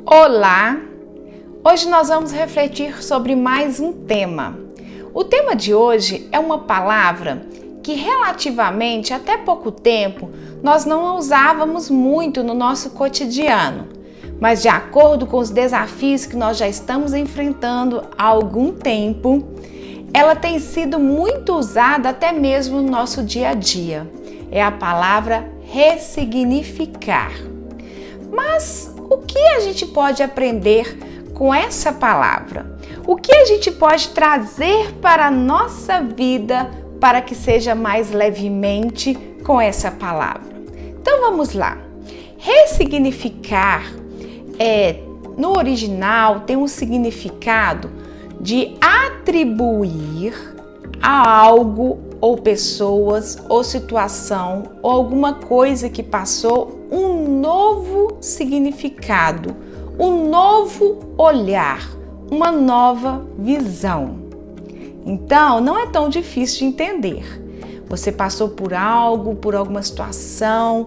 Olá! Hoje nós vamos refletir sobre mais um tema. O tema de hoje é uma palavra que relativamente até pouco tempo nós não usávamos muito no nosso cotidiano, mas de acordo com os desafios que nós já estamos enfrentando há algum tempo, ela tem sido muito usada até mesmo no nosso dia a dia. É a palavra ressignificar. Mas o que a gente pode aprender com essa palavra? O que a gente pode trazer para a nossa vida para que seja mais levemente com essa palavra? Então vamos lá. Ressignificar no original tem um significado de atribuir a algo ou pessoas ou situação ou alguma coisa que passou um novo significado, um novo olhar, uma nova visão. Então, não é tão difícil de entender. Você passou por algo, por alguma situação,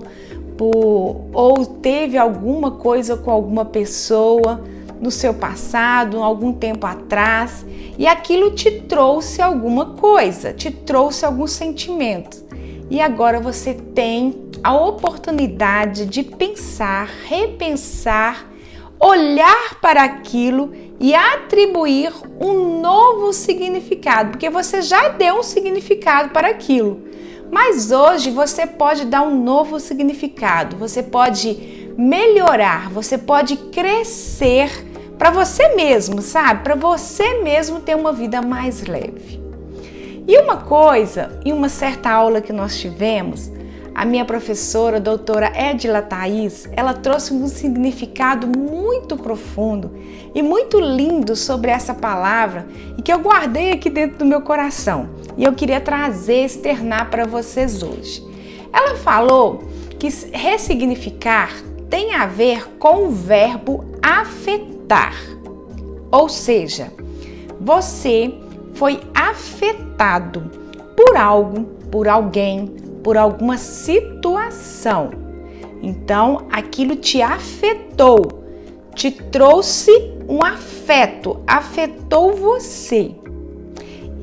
ou teve alguma coisa com alguma pessoa no seu passado, algum tempo atrás, e aquilo te trouxe alguma coisa, te trouxe algum sentimento. E agora você tem a oportunidade de pensar, repensar, olhar para aquilo e atribuir um novo significado, porque você já deu um significado para aquilo. Mas hoje você pode dar um novo significado, você pode melhorar, você pode crescer para você mesmo, sabe? Para você mesmo ter uma vida mais leve. E uma coisa, em uma certa aula que nós tivemos, a minha professora, a doutora Edila Thaís, ela trouxe um significado muito profundo e muito lindo sobre essa palavra e que eu guardei aqui dentro do meu coração. E eu queria trazer, externar para vocês hoje. Ela falou que ressignificar tem a ver com o verbo afetar. Ou seja, você foi afetado por algo, por alguém, por alguma situação. Então, aquilo te afetou, te trouxe um afeto, afetou você.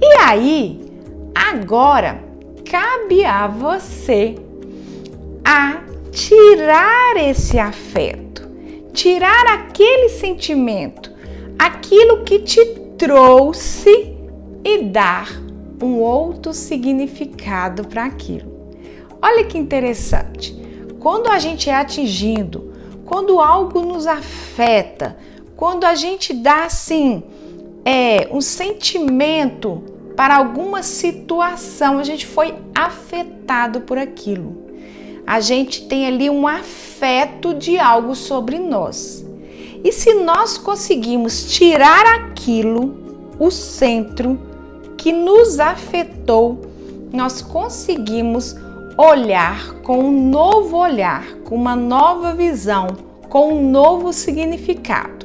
E aí, agora, cabe a você a tirar esse afeto, tirar aquele sentimento, aquilo que te trouxe e dar um outro significado para aquilo. Olha que interessante, quando a gente é atingido, quando algo nos afeta, quando a gente dá assim, um sentimento para alguma situação, a gente foi afetado por aquilo. A gente tem ali um afeto de algo sobre nós. E se nós conseguimos tirar aquilo, o centro que nos afetou, nós conseguimos olhar com um novo olhar, com uma nova visão, com um novo significado.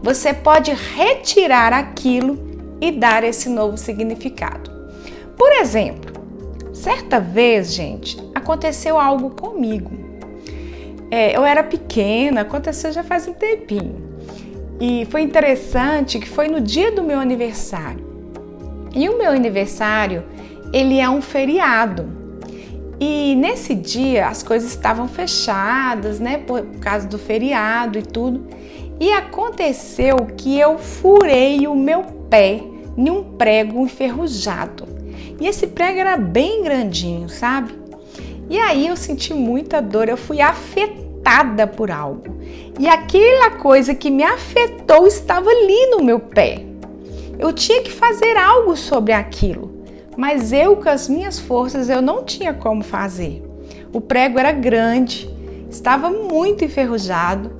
Você pode retirar aquilo e dar esse novo significado. Por exemplo, certa vez, gente, aconteceu algo comigo. Eu era pequena, aconteceu já faz um tempinho. E foi interessante que foi no dia do meu aniversário. E o meu aniversário, ele é um feriado. E nesse dia as coisas estavam fechadas, né, por causa do feriado e tudo. E aconteceu que eu furei o meu pé em um prego enferrujado. E esse prego era bem grandinho, sabe? E aí eu senti muita dor, eu fui afetada por algo. E aquela coisa que me afetou estava ali no meu pé. Eu tinha que fazer algo sobre aquilo, mas eu, com as minhas forças, eu não tinha como fazer. O prego era grande, estava muito enferrujado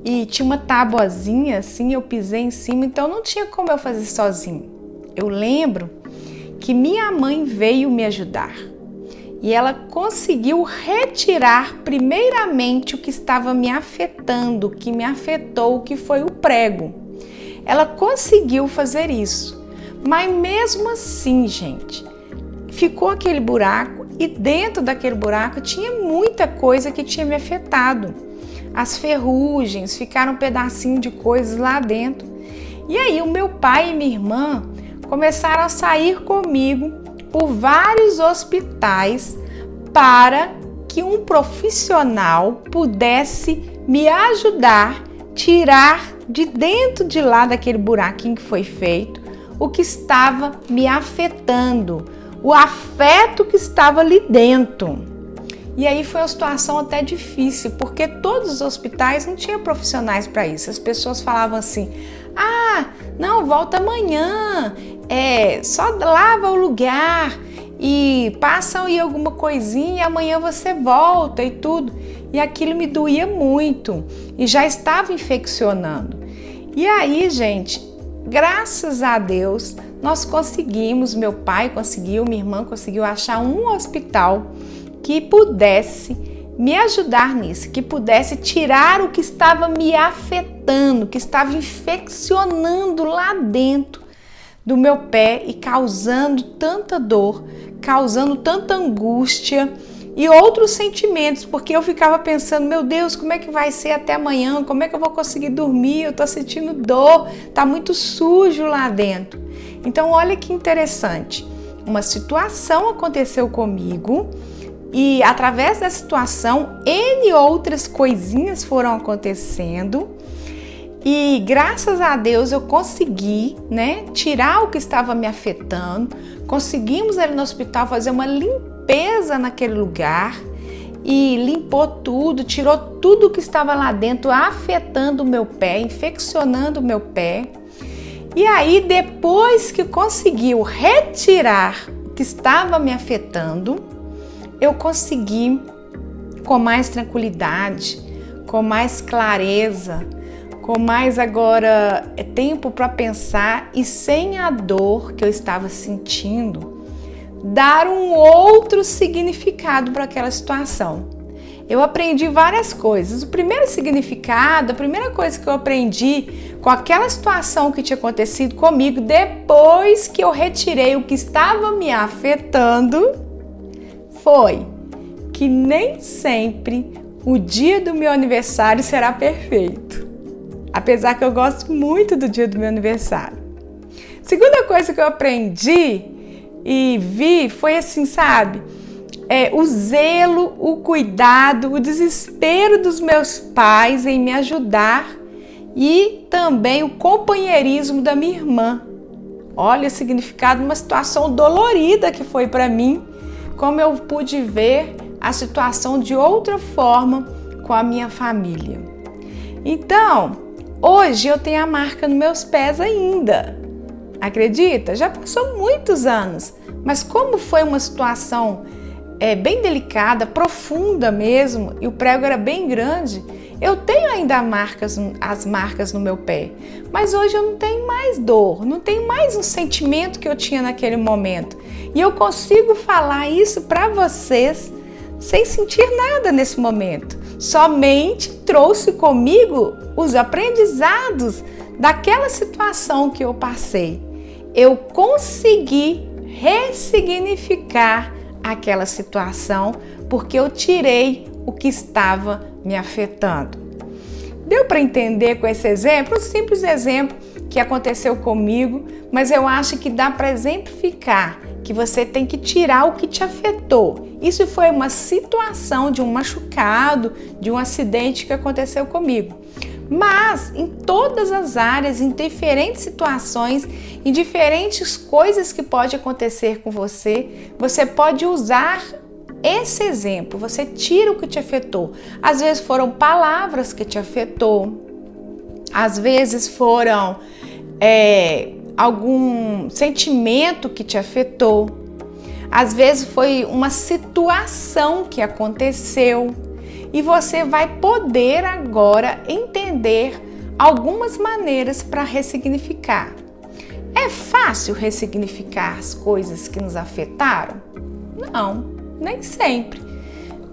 e tinha uma tabuazinha assim, eu pisei em cima, então não tinha como eu fazer sozinho. Eu lembro que minha mãe veio me ajudar e ela conseguiu retirar primeiramente o que estava me afetando, o que me afetou, que foi o prego. Ela conseguiu fazer isso, mas mesmo assim, gente, ficou aquele buraco e dentro daquele buraco tinha muita coisa que tinha me afetado. as ferrugens, ficaram um pedacinho de coisas lá dentro. E aí o meu pai e minha irmã começaram a sair comigo por vários hospitais para que um profissional pudesse me ajudar a tirar de dentro de lá daquele buraquinho que foi feito o que estava me afetando, o afeto que estava ali dentro. E aí foi uma situação até difícil, porque todos os hospitais não tinham profissionais para isso. As pessoas falavam assim: ah, não, volta amanhã, só lava o lugar e passam aí alguma coisinha e amanhã você volta e tudo. E aquilo me doía muito e já estava infeccionando. E aí, gente, graças a Deus, nós conseguimos, meu pai conseguiu, minha irmã conseguiu achar um hospital que pudesse me ajudar nisso, que pudesse tirar o que estava me afetando, que estava infeccionando lá dentro do meu pé e causando tanta dor, causando tanta angústia e outros sentimentos, porque eu ficava pensando: meu Deus, como é que vai ser até amanhã? Como é que eu vou conseguir dormir? Eu tô sentindo dor, tá muito sujo lá dentro. Então, olha que interessante. Uma situação aconteceu comigo e através da situação, N outras coisinhas foram acontecendo e graças a Deus eu consegui, tirar o que estava me afetando. Conseguimos ali no hospital fazer uma limpeza naquele lugar e limpou tudo, tirou tudo que estava lá dentro, afetando o meu pé, infeccionando o meu pé. E aí, depois que conseguiu retirar o que estava me afetando, eu consegui, com mais tranquilidade, com mais clareza, com mais agora tempo para pensar e sem a dor que eu estava sentindo, dar um outro significado para aquela situação. Eu aprendi várias coisas. O primeiro significado, a primeira coisa que eu aprendi com aquela situação que tinha acontecido comigo, depois que eu retirei o que estava me afetando, foi que nem sempre o dia do meu aniversário será perfeito. Apesar que eu gosto muito do dia do meu aniversário. Segunda coisa que eu aprendi e vi foi assim, sabe? O zelo, o cuidado, o desespero dos meus pais em me ajudar e também o companheirismo da minha irmã. Olha o significado de uma situação dolorida que foi para mim, como eu pude ver a situação de outra forma com a minha família. Então, hoje eu tenho a marca nos meus pés ainda. Acredita? Já passou muitos anos, mas como foi uma situação bem delicada, profunda mesmo, e o prego era bem grande, eu tenho ainda as marcas no meu pé, mas hoje eu não tenho mais dor, não tenho mais um sentimento que eu tinha naquele momento. E eu consigo falar isso para vocês sem sentir nada nesse momento. Somente trouxe comigo os aprendizados daquela situação que eu passei. Eu consegui ressignificar aquela situação porque eu tirei o que estava me afetando. Deu para entender com esse exemplo? Um simples exemplo que aconteceu comigo, mas eu acho que dá para exemplificar que você tem que tirar o que te afetou. Isso foi uma situação de um machucado, de um acidente que aconteceu comigo. Mas em todas as áreas, em diferentes situações, em diferentes coisas que pode acontecer com você, você pode usar esse exemplo. Você tira o que te afetou. Às vezes foram palavras que te afetou, às vezes foram algum sentimento que te afetou, às vezes foi uma situação que aconteceu. E você vai poder agora entender algumas maneiras para ressignificar. É fácil ressignificar as coisas que nos afetaram? Não, nem sempre.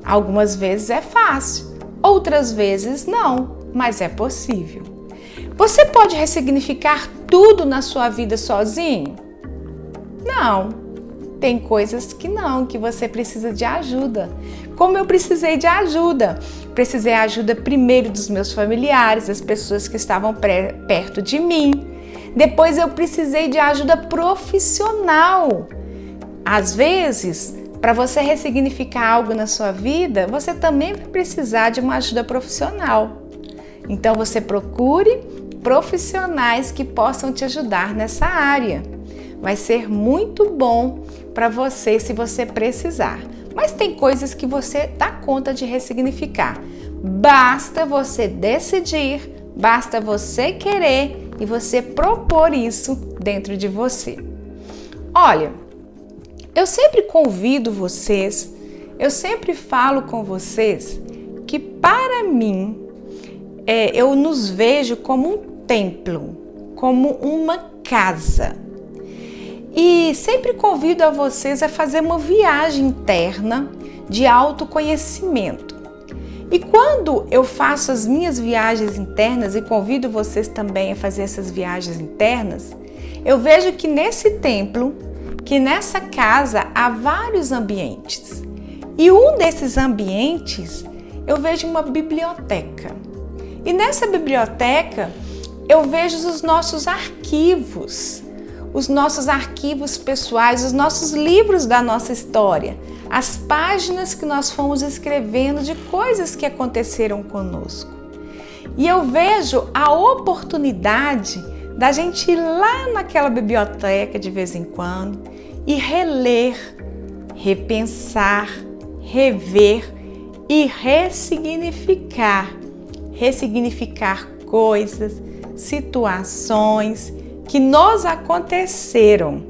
Algumas vezes é fácil, outras vezes não, mas é possível. Você pode ressignificar tudo na sua vida sozinho? Não. Tem coisas que não, que você precisa de ajuda. Como eu precisei de ajuda, precisei de ajuda primeiro dos meus familiares, das pessoas que estavam perto de mim. Depois eu precisei de ajuda profissional. Às vezes, para você ressignificar algo na sua vida, você também vai precisar de uma ajuda profissional. Então você procure profissionais que possam te ajudar nessa área. Vai ser muito bom para você se você precisar. Mas tem coisas que você dá conta de ressignificar. Basta você decidir, basta você querer e você propor isso dentro de você. Olha, eu sempre convido vocês, eu sempre falo com vocês que para mim, eu nos vejo como um templo, como uma casa. E sempre convido a vocês a fazer uma viagem interna de autoconhecimento. E quando eu faço as minhas viagens internas e convido vocês também a fazer essas viagens internas, eu vejo que nesse templo, que nessa casa há vários ambientes. E um desses ambientes, eu vejo uma biblioteca. E nessa biblioteca, eu vejo os nossos arquivos pessoais, os nossos livros da nossa história, as páginas que nós fomos escrevendo de coisas que aconteceram conosco. E eu vejo a oportunidade da gente ir lá naquela biblioteca de vez em quando e reler, repensar, rever e ressignificar coisas, situações que nos aconteceram.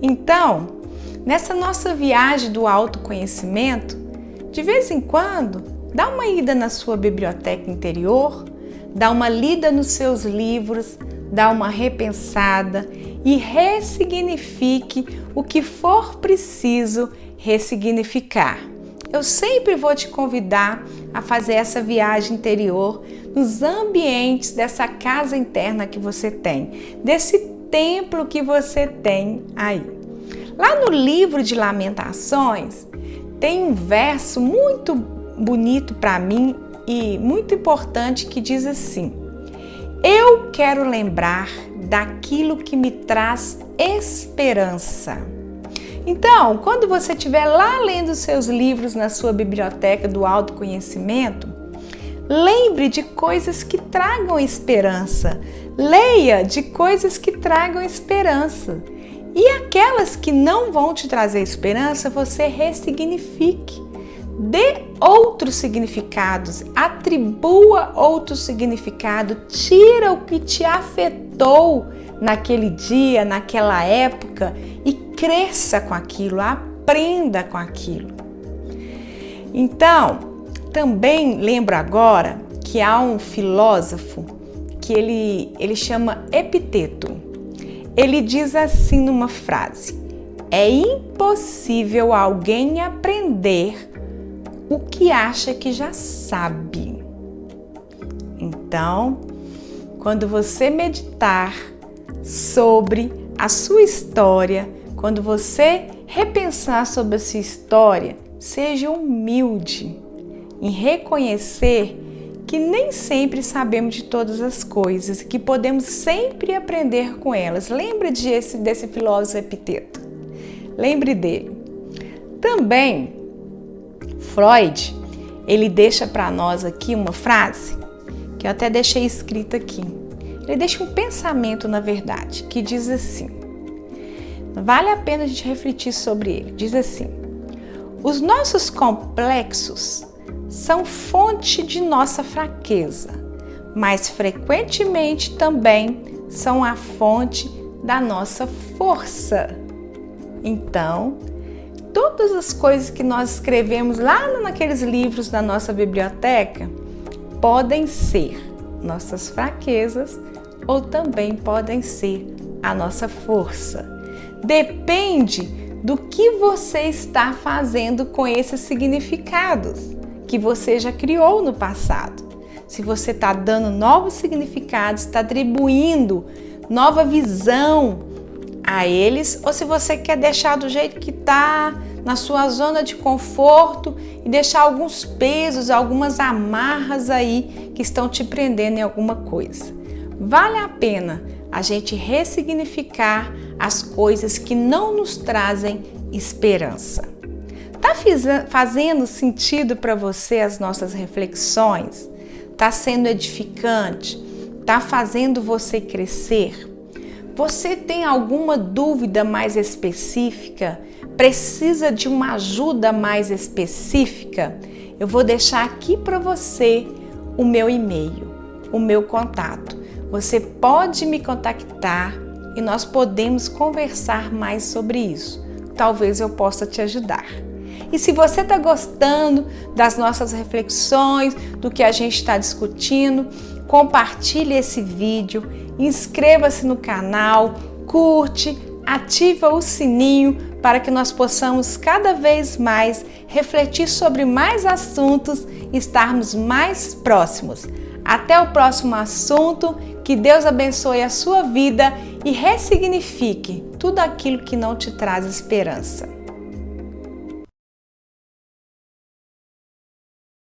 Então, nessa nossa viagem do autoconhecimento, de vez em quando, dá uma ida na sua biblioteca interior, dá uma lida nos seus livros, dá uma repensada e ressignifique o que for preciso ressignificar. Eu sempre vou te convidar a fazer essa viagem interior nos ambientes dessa casa interna que você tem, desse templo que você tem aí. Lá no livro de Lamentações, tem um verso muito bonito para mim e muito importante que diz assim: eu quero lembrar daquilo que me traz esperança. Então, quando você estiver lá lendo seus livros na sua biblioteca do autoconhecimento, lembre de coisas que tragam esperança. Leia de coisas que tragam esperança. E aquelas que não vão te trazer esperança, você ressignifique. Dê outros significados, atribua outro significado, tira o que te afetou naquele dia, naquela época e cresça com aquilo, aprenda com aquilo. Então, também lembro agora que há um filósofo que ele chama Epiteto. Ele diz assim numa frase: é impossível alguém aprender o que acha que já sabe. Então, quando você meditar sobre a sua história, quando você repensar sobre a sua história, seja humilde em reconhecer que nem sempre sabemos de todas as coisas e que podemos sempre aprender com elas. Lembre desse filósofo Epiteto. Lembre dele. Também, Freud, ele deixa para nós aqui uma frase que eu até deixei escrita aqui. Ele deixa um pensamento, na verdade, que diz assim: vale a pena a gente refletir sobre ele. Diz assim: os nossos complexos são fonte de nossa fraqueza, mas frequentemente também são a fonte da nossa força. Então, todas as coisas que nós escrevemos lá naqueles livros da nossa biblioteca podem ser nossas fraquezas ou também podem ser a nossa força. Depende do que você está fazendo com esses significados que você já criou no passado. Se você está dando novos significados, está atribuindo nova visão a eles, ou se você quer deixar do jeito que está, na sua zona de conforto e deixar alguns pesos, algumas amarras aí que estão te prendendo em alguma coisa. Vale a pena a gente ressignificar as coisas que não nos trazem esperança. Tá fazendo sentido para você as nossas reflexões? Tá sendo edificante? Tá fazendo você crescer? Você tem alguma dúvida mais específica? Precisa de uma ajuda mais específica? Eu vou deixar aqui para você o meu e-mail, o meu contato. Você pode me contactar e nós podemos conversar mais sobre isso. Talvez eu possa te ajudar. E se você está gostando das nossas reflexões, do que a gente está discutindo, compartilhe esse vídeo, inscreva-se no canal, curte, ativa o sininho para que nós possamos cada vez mais refletir sobre mais assuntos e estarmos mais próximos. Até o próximo assunto, que Deus abençoe a sua vida e ressignifique tudo aquilo que não te traz esperança.